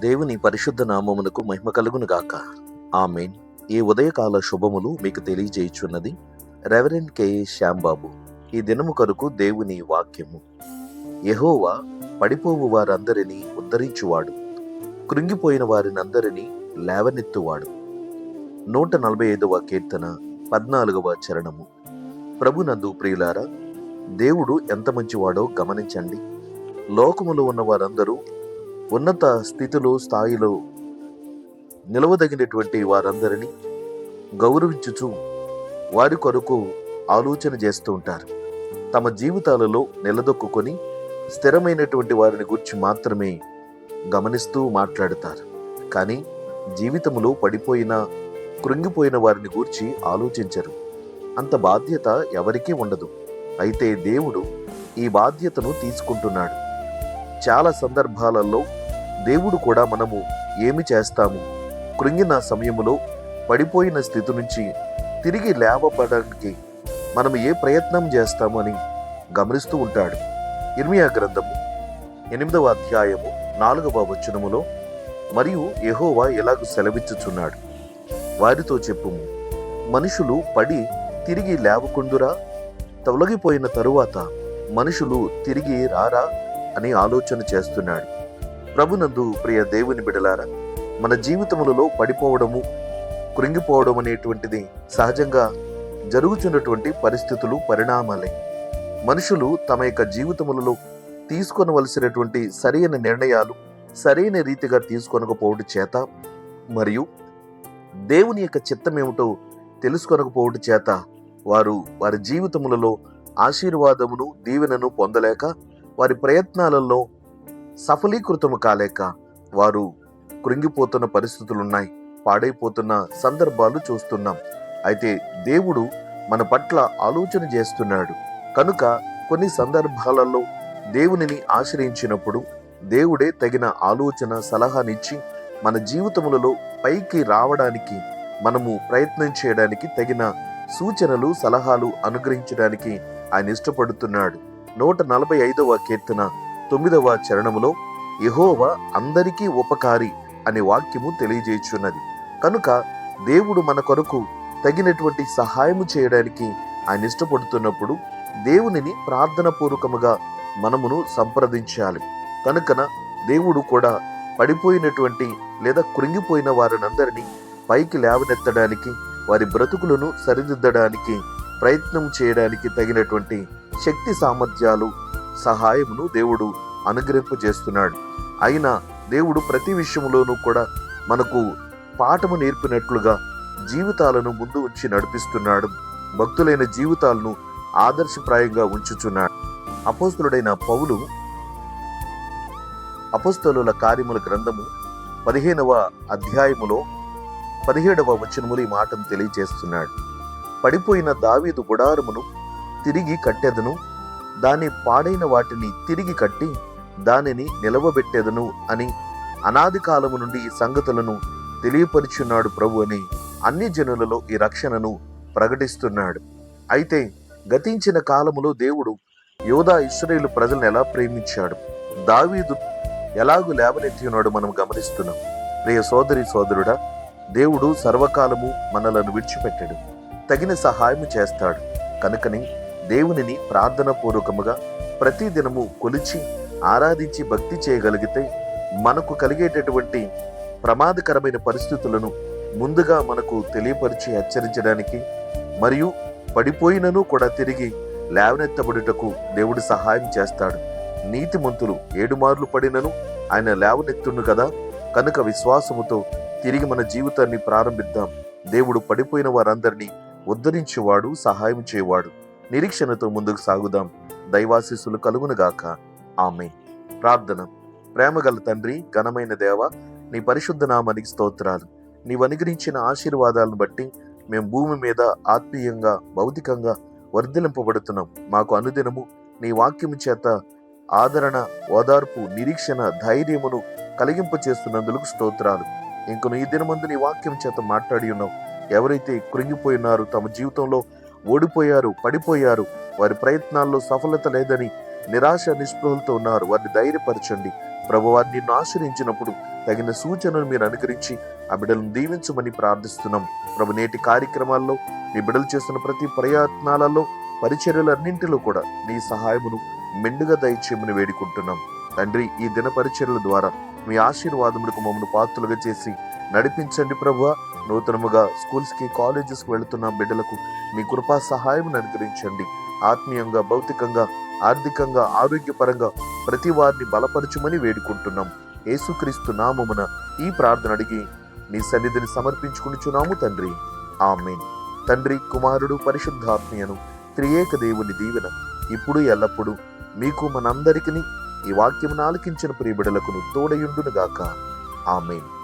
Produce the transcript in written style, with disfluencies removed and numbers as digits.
దేవుని పరిశుద్ధ నామమునకు మహిమ కలుగును గాక. ఆమేన్. ఈ ఉదయకాల శుభములు మీకు తెలియజేయుచున్నది రెవరెండ్ శ్యాంబాబు. ఈ దినము కొరకు దేవుని వాక్యము. యెహోవా పడిపోవు వారందరినీ ఉద్ధరించువాడు, కృంగిపోయిన వారినందరినీ లేవనెత్తువాడు. 145వ కీర్తన 14వ చరణము. ప్రభునందు ప్రియులారా, దేవుడు ఎంత మంచివాడో గమనించండి. లోకములో ఉన్న వారందరూ ఉన్నత స్థాయిలో నిలవదగినటువంటి వారందరినీ గౌరవించుచు వారి కొరకు ఆలోచన చేస్తూ ఉంటారు. తమ జీవితాలలో నిలదొక్కుని స్థిరమైనటువంటి వారిని గురించి మాత్రమే గమనిస్తూ మాట్లాడతారు. కానీ జీవితంలో పడిపోయిన కృంగిపోయిన వారిని గూర్చి ఆలోచించరు. అంత బాధ్యత ఎవరికీ ఉండదు. అయితే దేవుడు ఈ బాధ్యతను తీసుకుంటున్నాడు. చాలా సందర్భాలలో దేవుడు కూడా మనము ఏమి చేస్తాము, కృంగిన సమయములో పడిపోయిన స్థితి నుంచి తిరిగి లేవబడడానికి మనము ఏ ప్రయత్నం చేస్తాము అని గమనిస్తూ ఉంటాడు. ఇర్మియా గ్రంథము 8వ అధ్యాయము 4వ వచనములో మరియు యెహోవా ఎలాగూ సెలవిచ్చుచున్నాడు, వారితో చెప్పుము, మనుషులు పడి తిరిగి లేవకుండురా, తొలగిపోయిన తరువాత మనుషులు తిరిగి రారా అని ఆలోచన చేస్తున్నాడు. ప్రభునందు ప్రియ దేవుని బిడలారా, మన జీవితములలో పడిపోవడము, కృంగిపోవడం అనేటువంటిది సహజంగా జరుగుతున్నటువంటి పరిస్థితులు, పరిణామాలే. మనుషులు తమ యొక్క జీవితములలో తీసుకొనవలసినటువంటి సరైన నిర్ణయాలు సరైన రీతిగా తీసుకొనకపోవడం చేత మరియు దేవుని యొక్క చిత్తం ఏమిటో తెలుసుకొనకపోవడం చేత వారి జీవితములలో ఆశీర్వాదమును, దీవెనను పొందలేక, వారి ప్రయత్నాలలో సఫలీకృతము కాలేక వారు కృంగిపోతున్న పరిస్థితులున్నాయి, పాడైపోతున్న సందర్భాలు చూస్తున్నాం. అయితే దేవుడు మన పట్ల ఆలోచన చేస్తున్నాడు. కనుక కొన్ని సందర్భాలలో దేవునిని ఆశ్రయించినప్పుడు దేవుడే తగిన ఆలోచన, సలహానిచ్చి మన జీవితములలో పైకి రావడానికి, మనము ప్రయత్నం చేయడానికి తగిన సూచనలు, సలహాలు అనుగ్రహించడానికి ఆయన ఇష్టపడుతున్నాడు. 145వ కీర్తన 9వ చరణములో యెహోవా అందరికీ ఉపకారి అనే వాక్యము తెలియజేయుచున్నది. కనుక దేవుడు మన కొరకు తగినటువంటి సహాయము చేయడానికి ఆయన ఇష్టపడుతున్నప్పుడు దేవునిని ప్రార్థన పూర్వకముగా మనమును సంప్రదించాలి. కనుకన దేవుడు కూడా పడిపోయినటువంటి లేదా కృంగిపోయిన వారినందరినీ పైకి లేవనెత్తడానికి, వారి బ్రతుకులను సరిదిద్దడానికి ప్రయత్నం చేయడానికి తగినటువంటి శక్తి, సామర్థ్యాలు, సహాయమును దేవుడు అనుగ్రహింపజేస్తున్నాడు. అయినా దేవుడు ప్రతి విషయంలోనూ కూడా మనకు పాఠము నేర్పినట్లుగా జీవితాలను ముందు ఉంచి నడిపిస్తున్నాడు. భక్తులైన జీవితాలను ఆదర్శప్రాయంగా ఉంచుచున్నాడు. అపోస్తలుడైన పౌలు అపోస్తలుల కార్యముల గ్రంథము 15వ అధ్యాయములో 17వ వచనములో ఈ మాటను తెలియజేస్తున్నాడు. పడిపోయిన దావీదు గుడారమును తిరిగి కట్టెదను, దాని పాడైన వాటిని తిరిగి కట్టి దానిని నిలవబెట్టెదను అని అనాది కాలము నుండి ఈ సంగతులను తెలియపరుచున్నాడు ప్రభు అని అన్ని జనులలో ఈ రక్షణను ప్రకటిస్తున్నాడు. అయితే గతించిన కాలములో దేవుడు యోధా, ఇశ్రాయేలు ప్రజలను ఎలా ప్రేమించాడు, దావీదు ఎలాగూ లేవనెత్తి ఉన్నాడు మనం గమనిస్తున్నాం. ప్రియ సోదరి సోదరుడా, దేవుడు సర్వకాలము మనలను విడిచిపెట్టాడు, తగిన సహాయము చేస్తాడు. కనుకని దేవునిని ప్రార్థన పూర్వకముగా ప్రతి దినము కొలిచి ఆరాధించి భక్తి చేయగలిగితే మనకు కలిగేటటువంటి ప్రమాదకరమైన పరిస్థితులను ముందుగా మనకు తెలియపరిచి హెచ్చరించడానికి మరియు పడిపోయినను కూడా తిరిగి లేవనెత్తబడుటకు దేవుడు సహాయం చేస్తాడు. నీతిమంతులు 7 మార్లు పడినను ఆయన లేవనెత్తును కదా. కనుక విశ్వాసముతో తిరిగి మన జీవితాన్ని ప్రారంభిద్దాం. దేవుడు పడిపోయిన వారందరినీ ఉద్ధరించేవాడు, సహాయం చేయవాడు. నిరీక్షణతో ముందుకు సాగుదాం. దైవాశీస్సులు కలుగునుగాక. ఆమేన్. ప్రార్థన. ప్రేమగల తండ్రి, ఘనమైన దేవ, నీ పరిశుద్ధ నామానికి స్తోత్రాలు. నీవు అనుగ్రహించిన ఆశీర్వాదాలను బట్టి మేము భూమి మీద ఆత్మీయంగా, భౌతికంగా వర్ధిలింపబడుతున్నాం. మాకు అనుదినము నీ వాక్యము చేత ఆదరణ, ఓదార్పు, నిరీక్షణ, ధైర్యమును కలిగింపు చేస్తున్నందుకు స్తోత్రాలు. ఇంకను ఈ దినమందు నీ వాక్యం చేత మాట్లాడి ఉన్నావు. ఎవరైతే కృంగిపోయినారు, తమ జీవితంలో ఓడిపోయారు, పడిపోయారు, వారి ప్రయత్నాల్లో సఫలత లేదని నిరాశ నిస్పృహలతో ఉన్నారు, వారిని ధైర్యపరచండి. ప్రభువారు నిన్ను ఆశ్రయించినప్పుడు తగిన సూచనలు మీరు అనుకరించి ఆ బిడ్డలను దీవించమని ప్రార్థిస్తున్నాం. ప్రభు, నేటి కార్యక్రమాల్లో నీ బిడ్డలు చేస్తున్న ప్రతి ప్రయత్నాలలో, పరిచర్యలన్నింటిలో కూడా నీ సహాయమును మెండుగా దయచేయమని వేడుకుంటున్నాం. తండ్రి, ఈ దిన పరిచర్యల ద్వారా మీ ఆశీర్వాదములకు మమ్మల్ని పాత్రలుగా చేసి నడిపించండి ప్రభువా. నూతనముగా స్కూల్స్కి, కాలేజెస్కి వెళుతున్న బిడ్డలకు మీ కృపా సహాయం అనుగ్రహించండి. ఆత్మీయంగా, భౌతికంగా, ఆర్థికంగా, ఆరోగ్యపరంగా ప్రతి వారిని బలపరచుమని వేడుకుంటున్నాం. యేసుక్రీస్తు నామమున ఈ ప్రార్థన అడిగి నీ సన్నిధిని సమర్పించుకునిచున్నాము తండ్రి. ఆమేన్. తండ్రి, కుమారుడు, పరిశుద్ధాత్మయను త్రియేక దేవుని దీవెన ఇప్పుడు ఎల్లప్పుడూ మీకు మనందరికీ ఈ వాక్యమును ఆలకించిన ప్రియ బిడ్డలకును తోడయుండునుగాక. ఆమేన్.